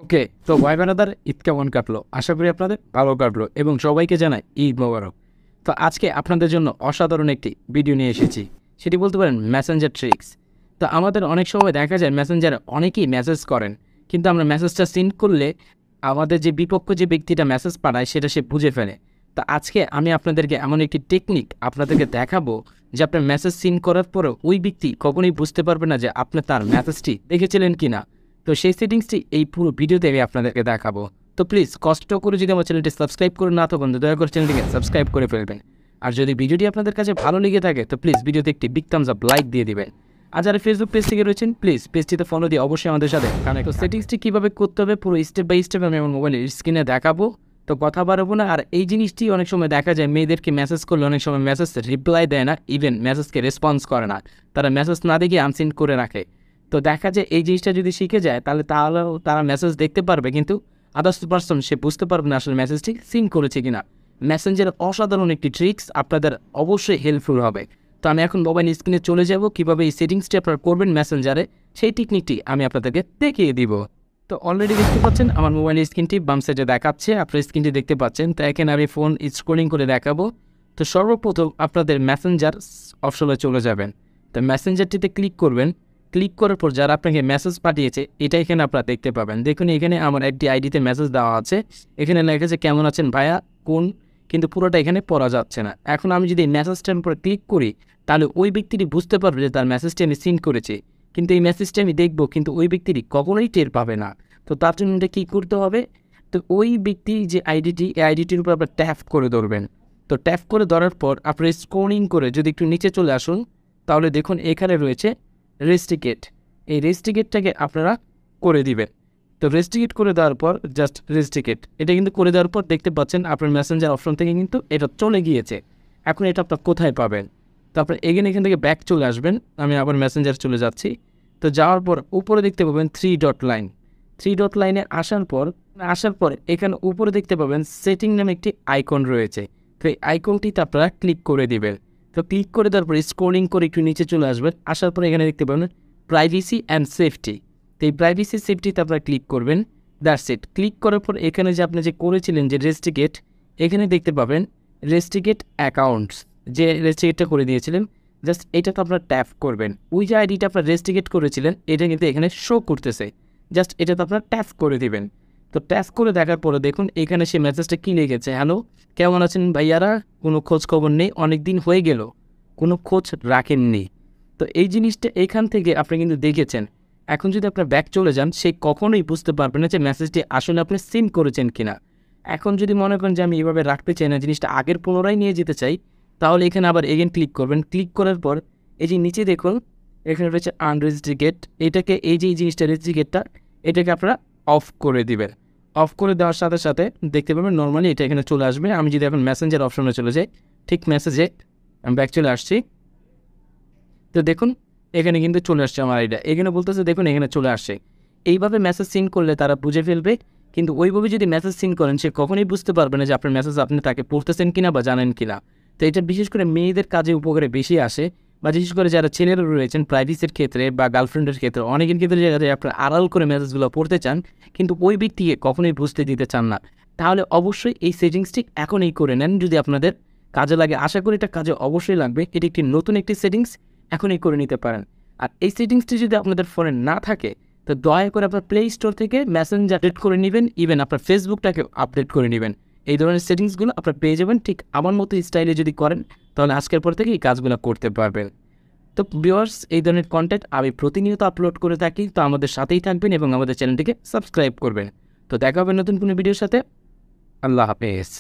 ওকে, তো ভাই ব্রাদার, ঈদ কেমন কাটলো? আশা করি আপনাদের ভালো কাটলো এবং সবাইকে জানাই ঈদ মোবারক। তো আজকে আপনাদের জন্য অসাধারণ একটি ভিডিও নিয়ে এসেছি, সেটি বলতে পারেন মেসেঞ্জার ট্রিক্স। তো আমাদের অনেক সময় দেখা যায় মেসেঞ্জারে অনেকেই মেসেজ করেন, কিন্তু আমরা মেসেজটা সিন করলে আমাদের যে বিপক্ষ যে ব্যক্তিটা মেসেজ পাঠায় সেটা সে বুঝে ফেলে। তো আজকে আমি আপনাদেরকে এমন একটি টেকনিক আপনাদেরকে দেখাবো যে আপনার মেসেজ সিন করার পরেও ওই ব্যক্তি কখনোই বুঝতে পারবে না যে আপনি তার মেসেজটি দেখেছিলেন কি না। তো সেই সেটিংসটি এই পুরো ভিডিওতে আমি আপনাদেরকে দেখাবো। তো প্লিজ কষ্ট করে যদি আমার চ্যানেলটি সাবস্ক্রাইব করে না থাকেন তো দয়া করে চ্যানেলটিকে সাবস্ক্রাইব করে ফেলবেন। আর যদি ভিডিওটি আপনাদের কাছে ভালো লেগে থাকে তো প্লিজ ভিডিওতে একটি বিগ থামস আপ লাইক দিয়ে দিবেন। আর যারা ফেসবুক পেজ থেকে রয়েছেন প্লিজ পেজটিতে ফলো দিয়ে অবশ্যই আমাদের সাথে কানেক্ট। তো সেটিংসটি কীভাবে করতে হবে পুরো স্টেপ বাই স্টেপ আমি আমার মোবাইলের স্ক্রিনে দেখাবো। তো কথা বাড়াবো না। আর এই জিনিসটি অনেক সময় দেখা যায় মেয়েদেরকে মেসেজ করলে অনেক সময় মেসেজ রিপ্লাই দেয় না, ইভেন মেসেজকে রেসপন্স করে না, তারা মেসেজ না দেখে আনসিন করে রাখে। তো দেখা যায় এই জিনিসটা যদি শিখে যায় তাহলেও তারা মেসেজ দেখতে পারবে, কিন্তু আদার্স পারসন সে বুঝতে পারবে না আসলে মেসেজটি সিন করেছে কিনা। মেসেঞ্জারের অসাধারণ একটি ট্রিক্স আপনাদের অবশ্যই হেল্পফুল হবে। তো আমি এখন মোবাইল স্ক্রিনে চলে যাব, কীভাবে এই সেটিংসটি আপনারা করবেন মেসেঞ্জারে সেই টেকনিকটি আমি আপনাদেরকে দেখিয়ে দিব। তো অলরেডি দেখতে পাচ্ছেন আমার মোবাইল স্ক্রিনটি বাম সাইডে দেখাচ্ছে, আপনার স্ক্রিনটি দেখতে পাচ্ছেন। তো এখানে আমি ফোন স্ক্রলিং করে দেখাবো। তো সর্বপ্রথম আপনাদের মেসেঞ্জার অপশনে চলে যাবেন। তো মেসেঞ্জারটিতে ক্লিক করবেন। ক্লিক করার পর যারা আপনাকে মেসেজ পাঠিয়েছে এটা এখানে আপনারা দেখতে পাবেন। দেখুন এখানে আমার একটি আইডিতে মেসেজ দেওয়া আছে, এখানে লেখা আছে কেমন আছেন ভাইয়া কোন, কিন্তু পুরোটা এখানে পড়া যাচ্ছে না। এখন আমি যদি মেসেজটার উপর ক্লিক করি তাহলে ওই ব্যক্তিটি বুঝতে পারবে যে তার মেসেজটি আমি সিন করেছি, কিন্তু এই মেসেজটি আমি দেখব কিন্তু ওই ব্যক্তিটি কখনোই টের পাবে না। তো তার জন্য এটা কী করতে হবে, তো ওই ব্যক্তি যে আইডিটি এই আইডিটির উপর আপনার ট্যাপ করে ধরবেন। তো ট্যাপ করে ধরার পর আপনার স্ক্রলিং করে যদি একটু নিচে চলে আসুন তাহলে দেখুন এখানে রয়েছে রেস্ট্রিকেট। এই রেস্ট্রিকেটটাকে আপনারা করে দিবেন। তো রেস্ট্রিকেট করে দেওয়ার পর জাস্ট রেস্ট্রিকেট এটা কিন্তু করে দেওয়ার পর দেখতে পাচ্ছেন আপনার মেসেঞ্জার অপশন থেকে কিন্তু এটা চলে গিয়েছে। এখন এটা আপনার কোথায় পাবেন, তো আপনার এখান থেকে ব্যাক চলে আসবেন। আমি আবার মেসেঞ্জার চলে যাচ্ছি। তো যাওয়ার পর উপরে দেখতে পাবেন থ্রি ডট লাইনে আসার পর এখানে উপরে দেখতে পাবেন সেটিং নামে একটি আইকন রয়েছে। তো এই আইকনটিতে আপনারা ক্লিক করে দিবেন। তো ক্লিক করে দেওয়ার পর স্ক্রলিং করে একটু নিচে চলে আসবেন। আসার পর এখানে দেখতে পাবেন প্রাইভেসি অ্যান্ড সেফটি। তো এই প্রাইভেসি সেফটিতে আপনারা ক্লিক করবেন। That's it. ক্লিক করার পর এখানে যে আপনি যে করেছিলেন যে রেস্ট্রিকেট, এখানে দেখতে পাবেন রেস্ট্রিকেট অ্যাকাউন্টস, যে রেস্ট্রিকেটটা করে দিয়েছিলেন জাস্ট এটা তো আপনারা ট্যাপ করবেন। ওই যে আইডিটা আপনারা রেস্ট্রিকেট করেছিলেন এটা কিন্তু এখানে শো করতেছে, জাস্ট এটা তো আপনারা ট্যাপ করে দিবেন। তো ট্যাপ করে দেখার পরে দেখুন এখানে সে মেসেজটা কী লিখেছে, হ্যালো কেমন আছেন ভাইয়ারা, কোনো খোঁজ খবর নেই, অনেক দিন হয়ে গেল, কোনো খোঁজ রাখেননি। তো এই জিনিসটা এখান থেকে আপনি কিন্তু দেখেছেন। এখন যদি আপনার ব্যাক চলে যান সে কখনোই বুঝতে পারবে না যে মেসেজটি আসলে আপনি সিন করেছেন কিনা। এখন যদি মনে করেন যে আমি এভাবে রাখতে চাই না, জিনিসটা আগের পুনরায় নিয়ে যেতে চাই, তাহলে এখানে আবার এগেন ক্লিক করবেন। ক্লিক করার পর এই যে নিচে দেখুন এখানে রয়েছে আনরেস্ট্রিকেট, এটাকে এই যে জিনিসটা রেস্ট্রিকেটটা এটাকে আপনারা অফ করে দিবেন। অফ করে দেওয়ার সাথে সাথে দেখতে পাবেন নর্মালি এটা এখানে চলে আসবে। আমি যদি এখন মেসেঞ্জার অপশনে চলে যাই, ঠিক মেসেজে আমি ব্যাক চলে আসছি। তো দেখুন এখানে কিন্তু চলে আসছে আমার আইডিয়া, এখানে বলতেছে দেখুন এখানে চলে আসছে। এইভাবে মেসেজ সিন করলে তারা বুঝে ফেলবে, কিন্তু ওইভাবে যদি মেসেজ সিন করেন সে কখনোই বুঝতে পারবে না যে আপনার মেসেজ আপনি তাকে পড়তেছেন কিনা বা জানেন কিনা। তো এটা বিশেষ করে মেয়েদের কাজে উপকারে বেশি আসে, বা বিশেষ করে যারা ছেলেরা রয়েছেন প্রাইভেসির ক্ষেত্রে বা গার্লফ্রেন্ডের ক্ষেত্রে, অনেকের ক্ষেত্রে যারা আপনার আড়াল করে মেসেজগুলো পড়তে চান কিন্তু ওই ব্যক্তিকে কখনোই বুঝতে দিতে চান না, তাহলে অবশ্যই এই সেটিংসটি এখনই করে নেন যদি আপনাদের কাজে লাগে। আশা করি এটা কাজে অবশ্যই লাগবে। এটি একটি নতুন একটি সেটিংস, এখনই করে নিতে পারেন। আর এই সেটিংসটি যদি আপনাদের ফোনে না থাকে তো দয়া করে আপনার প্লে স্টোর থেকে মেসেঞ্জার আপডেট করে নেবেন, ইভেন আপনার ফেসবুকটাকে আপডেট করে নেবেন। এই ধরনের সেটিংসগুলো আপনার পেয়ে যাবেন ঠিক আমার মতো স্টাইলে যদি করেন তাহলে আজকের পর থেকে এই কাজগুলো করতে পারবেন। তো ভিউয়ার্স, এই ধরনের কন্টেন্ট আমি প্রতিনিয়ত আপলোড করে থাকি, তো আমাদের সাথেই থাকবেন এবং আমাদের চ্যানেলটিকে সাবস্ক্রাইব করবেন। তো দেখা হবে নতুন কোনো ভিডিওর সাথে। আল্লাহ হাফেজ।